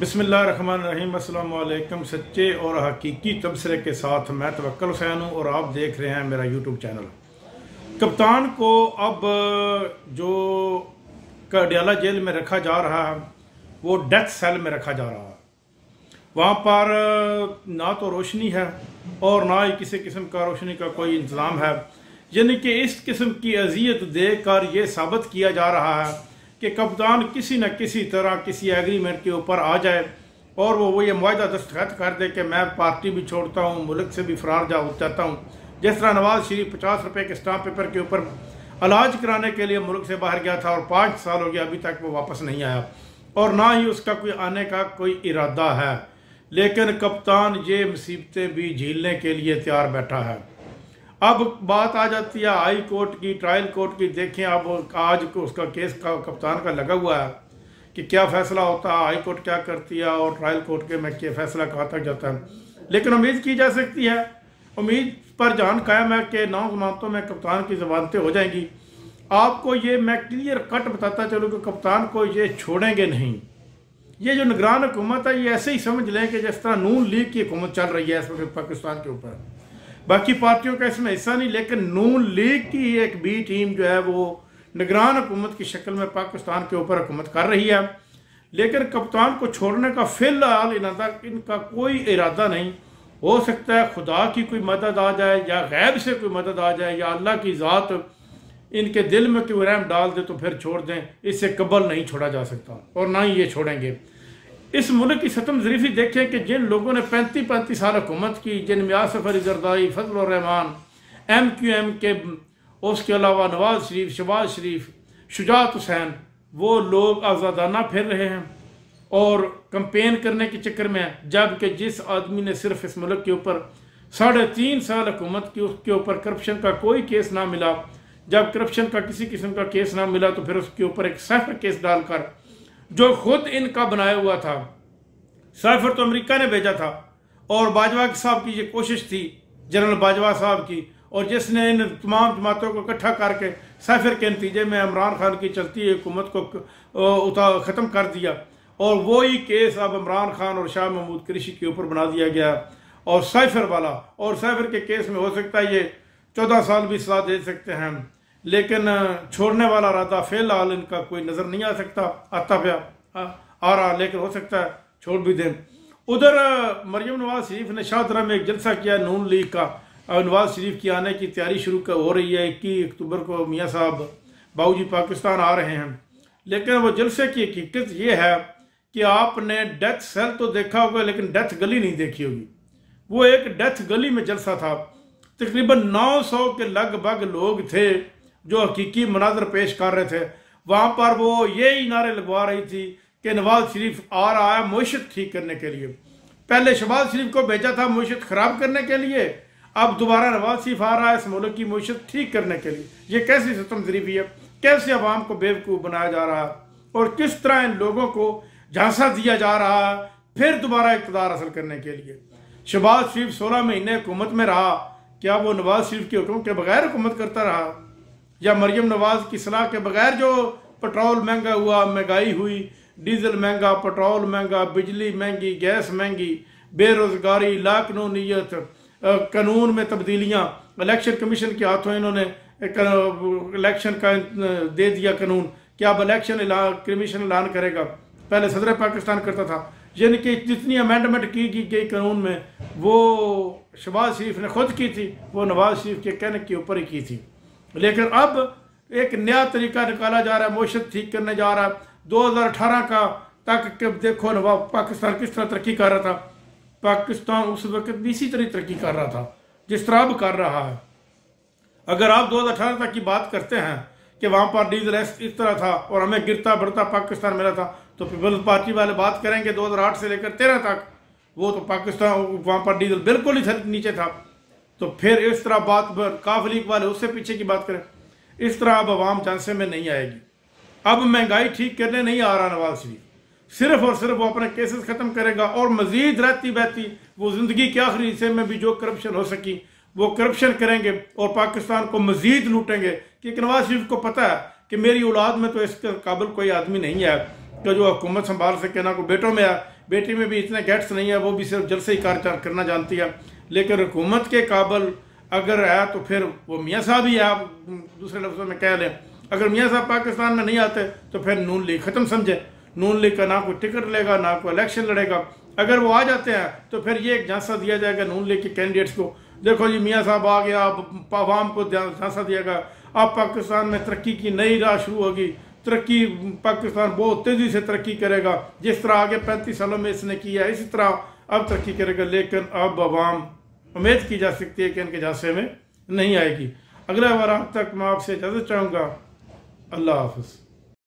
बिस्मिल्लाहिर्रहमानिर्रहीम। अस्सलाम वालेकुम। सच्चे और हकीकी तबसरे के साथ मैं तवक्कुल हुसैन हूँ और आप देख रहे हैं मेरा यूट्यूब चैनल। कप्तान को अब जो कडियाला जेल में रखा जा रहा है वो डेथ सेल में रखा जा रहा है। वहाँ पर ना तो रोशनी है और ना ही किसी किस्म का रोशनी का कोई इंतज़ाम है। यानी कि इस किस्म की अजियत देकर ये साबित किया जा रहा है कि कप्तान किसी न किसी तरह किसी एग्रीमेंट के ऊपर आ जाए और वो ये मुआहदा दस्तखत कर दे कि मैं पार्टी भी छोड़ता हूँ, मुल्क से भी फरार जाता हूँ। जिस तरह नवाज शरीफ 50 रुपये के स्टाम्प पेपर के ऊपर इलाज कराने के लिए मुल्क से बाहर गया था और 5 साल हो गया, अभी तक वो वापस नहीं आया और ना ही उसका कोई आने का कोई इरादा है। लेकिन कप्तान ये मुसीबतें भी झेलने के लिए तैयार बैठा है। अब बात आ जाती है हाई कोर्ट की, ट्रायल कोर्ट की। देखें अब आज को उसका केस का कप्तान का लगा हुआ है कि क्या फैसला होता है, हाई कोर्ट क्या करती है और ट्रायल कोर्ट के में क्या फैसला कहाँ तक जाता है। लेकिन उम्मीद की जा सकती है, उम्मीद पर जान कायम है कि 9 जमानतों में कप्तान की जमानतें हो जाएंगी। आपको ये मैं क्लियर कट बताता चलूँ कि कप्तान को ये छोड़ेंगे नहीं। ये जो निगरान हुकूमत है ये ऐसे ही समझ लें कि जिस तरह नून लीग की हुकूमत चल रही है इस वक्त पाकिस्तान के ऊपर। बाकी पार्टियों का इसमें हिस्सा नहीं, लेकिन नून लीग की एक बी टीम जो है वो निगरान हुकूमत की शक्ल में पाकिस्तान के ऊपर हुकूमत कर रही है। लेकिन कप्तान को छोड़ने का फिलहाल इनका कोई इरादा नहीं। हो सकता है खुदा की कोई मदद आ जाए या गैब से कोई मदद आ जाए या अल्लाह की ज़ात इनके दिल में कोई रहम डाल दे तो फिर छोड़ दें। इससे कबल नहीं छोड़ा जा सकता और ना ही ये छोड़ेंगे। इस मुल्क की सतम ज़रीफ़ी देखें कि जिन लोगों ने 35 साल हुकूमत की, जिनमें आसिफ अली जरदारी, फजलुर रहमान, MQM के, उसके अलावा नवाज शरीफ, शहबाज शरीफ, शुजात हुसैन, वो लोग आज़ादाना फिर रहे हैं और कंपेन करने के चक्कर में हैं। जबकि जिस आदमी ने सिर्फ इस मुल्क के ऊपर 3.5 साल हुकूमत की, उसके ऊपर करप्शन का कोई केस ना मिला। जब करप्शन का किसी किस्म का केस ना मिला तो फिर उसके ऊपर एक साइफर केस डालकर, जो खुद इनका बनाया हुआ था, साइफर तो अमेरिका ने भेजा था और बाजवा साहब की ये कोशिश थी, जनरल बाजवा साहब की, और जिसने इन तमाम जमातों को इकट्ठा करके साइफर के नतीजे में इमरान खान की चलती हुकूमत को ख़त्म कर दिया। और वही केस अब इमरान खान और शाह महमूद कुरैशी के ऊपर बना दिया गया और साइफर वाला, और साइफर के केस में हो सकता है ये 14 साल भी सजा दे सकते हैं। लेकिन छोड़ने वाला इरादा फिलहाल इनका कोई नज़र नहीं आ सकता, आ रहा, लेकिन हो सकता है छोड़ भी दें। उधर मरियम नवाज शरीफ ने शाहदरा में एक जलसा किया नून लीग का। नवाज शरीफ की आने की तैयारी शुरू हो रही है। 21 अक्टूबर को मियाँ साहब बाबूजी पाकिस्तान आ रहे हैं। लेकिन वो जलसे की हकीकत ये है कि आपने डेथ सेल तो देखा होगा लेकिन डेथ गली नहीं देखी होगी। वो एक डेथ गली में जलसा था। तकरीबन 900 के लगभग लोग थे जो हकीकी मनाजर पेश कर रहे थे। वहाँ पर वो यही नारे लगवा रही थी कि नवाज शरीफ आ रहा है मईशत ठीक करने के लिए। पहले शहबाज शरीफ को भेजा था मईशत खराब करने के लिए, अब दोबारा नवाज शरीफ आ रहा है इस मुल्क की मईशत ठीक करने के लिए। ये कैसी सिस्टम ज़रीफ़ी है, कैसे अवाम को बेवकूफ़ बनाया जा रहा है और किस तरह इन लोगों को झांसा दिया जा रहा है फिर दोबारा इक़्तिदार हासिल करने के लिए। शहबाज शरीफ 16 महीने हुकूमत में रहा, क्या वो नवाज शरीफ के हुक्म के बगैर हुकूमत करता रहा या मरियम नवाज की सलाह के बगैर? जो पेट्रोल महंगा हुआ, महंगाई हुई, डीजल महंगा, पेट्रोल महंगा, बिजली महंगी, गैस महंगी, बेरोजगारी, लाकानूनीयत, कानून में तब्दीलियाँ, इलेक्शन कमीशन के हाथों इन्होंने इलेक्शन का दे दिया कानून कि अब इलेक्शन कमीशन ऐलान करेगा। पहले सदर पाकिस्तान करता था। यानी कि जितनी अमेंडमेंट की गई कानून में वो शहबाज शरीफ ने खुद की थी, वो नवाज शरीफ के कहने के ऊपर ही की थी। लेकिन अब एक नया तरीका निकाला जा रहा है, मईशत ठीक करने जा रहा है। 2018 का तक देखो ना पाकिस्तान किस तरह तरक्की कर रहा था। पाकिस्तान उस वक्त भी इसी तरह तरक्की कर रहा था जिस तरह अब कर रहा है। अगर आप 2018 तक की बात करते हैं कि वहाँ पर डीजल इस तरह था और हमें गिरता बढ़ता पाकिस्तान मिला था, तो पीपल्स पार्टी वाले बात करेंगे 2008 से लेकर 13 तक वो तो पाकिस्तान वहाँ पर डीजल बिल्कुल ही नीचे था। तो फिर इस तरह बात काफ लीग वाले उससे पीछे की बात करें, इस तरह अब आवाम चांसे में नहीं आएगी। अब महंगाई ठीक करने नहीं आ रहा नवाज शरीफ, सिर्फ और सिर्फ वो अपने केसेस खत्म करेगा और मजीद रहती बहती वो जिंदगी के आखिरी हिस्से में भी जो करप्शन हो सकी वो करप्शन करेंगे और पाकिस्तान को मजीद लूटेंगे। क्योंकि नवाज शरीफ को पता है कि मेरी औलाद में तो इसके काबिल कोई आदमी नहीं है कि जो हुकूमत संभाल सके, ना कोई बेटों में है बेटी में भी इतने गैट्स नहीं है, वो भी सिर्फ जलसे ही कार करना जानती है। लेकिन हुकूमत के काबिल अगर है तो फिर वो मियाँ साहब ही है, आप दूसरे लफ्ज़ों में कह लें। अगर मियाँ साहब पाकिस्तान में नहीं आते तो फिर नून लीग ख़त्म समझे। नून लीग का ना कोई टिकट लेगा, ना कोई इलेक्शन लड़ेगा। अगर वो आ जाते हैं तो फिर ये एक झांसा दिया जाएगा नून लीग के कैंडिडेट्स को, देखो जी मियाँ साहब आ गया, अब आवाम को झांसा दिएगा, अब पाकिस्तान में तरक्की की नई राह शुरू होगी, तरक्की पाकिस्तान बहुत तेज़ी से तरक्की करेगा, जिस तरह आगे 35 सालों में इसने किया इसी तरह अब तरक्की करेगा। लेकिन अब आवाम उम्मीद की जा सकती है कि इनके झांसे में नहीं आएगी। अगला बार तक मैं आपसे इजाज़त चाहूँगा। अल्लाह हाफ़िज़।